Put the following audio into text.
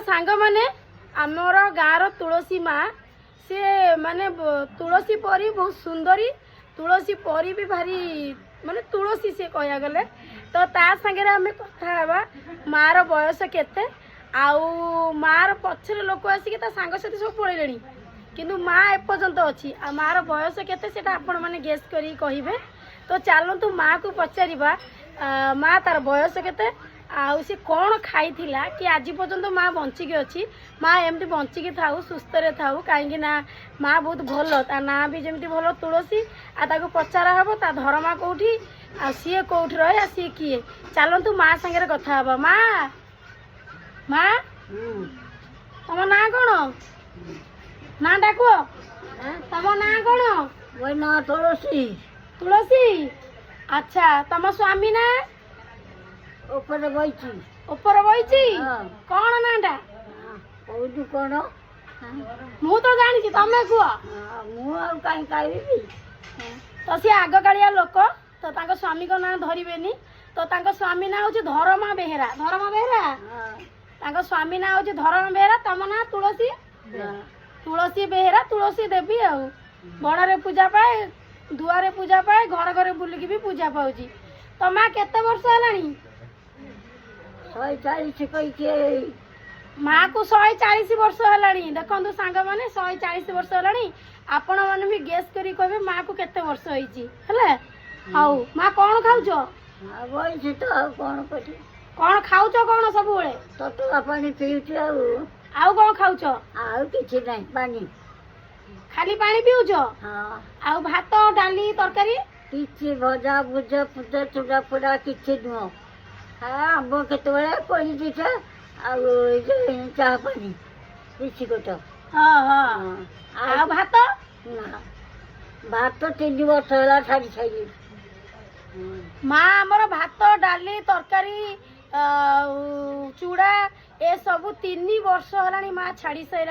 सांग माने आमर गाँव तुलसी माँ सी माने तुलसी परी बहुत सुंदरी तुलसी परी भी भारी माने तुलसी से कह गले तो ता संगे आम कथा मार बयस केते आउ मार पछरे लोक आसिक सांग साथी सब पड़े किंतु माँ एपर्यंत अच्छी आ मार बयस केते आपण मैंने गेस करी कहिबे। तो चलतु माँ को पचारिबा माँ तार बयस केते आउ सी कौन खाई कि आज पर्यंत माँ बंचिकी अच्छी माँ एमती बंचिकी थाऊ सुस्थ रे थाऊ कहीं माँ बहुत भल ता ना भी जमी भल तुलसी आ पचारा हम ता धर्मा कौटी आ सी कौटी रहे आ सी किए चलतु माँ सागर कथा हबा। माँ माँ तुम ना कौन ना डाक तुम ना कौन वो ना तुलसी तुलसी अच्छा तुम स्वामी ना ऊपर बैठी ऊपर बईची हाँ। कौन नाटा कौन कौन मु तो जानी तमें कह मु कहीं कहबी तो सी आग कालिया लोक तो तांको स्वामी को ना धरबेनी तो तांको स्वामी ना हूँ धरमा बेहेरा तांको स्वामी ना हूँ धरमा बेहेरा तम ना तुलसी तुलसी बेहेरा तुलसी देवी आउ बड़े पूजा पाए दुआरे पूजा पाए घर घर बुलिकी भी पूजा पाऊँ। तो माँ केते वर्ष है 140 कही माँ को 140 वर्ष है देखो सांग मैंने 140 वर्ष है आपण मैंने भी गेस करी कहे माँ को केते वर्ष होइची है। हाउ माँ कौन खाऊच बही तो कौन कर कौन खाऊच कौन सब बेले ततला पानी पीऊँ आउ कौन खाऊच आउ किसी नहीं पानी खाली पानी पीऊच हाँ आउ भात डाली तरकारी किसी भजा भुजा पूजा चूड़ा फुड़ा किसी नुह हाँ आंब केतबे कोई दीटा चाह पानी किसी को तो हाँ हाँ आउ भात ना भात 3 वर्ष है छाड़ी छाड़ी माँ आमर भात डाली तरकारी चूड़ा ए सब 3 वर्ष है माँ छाड़ी सारा।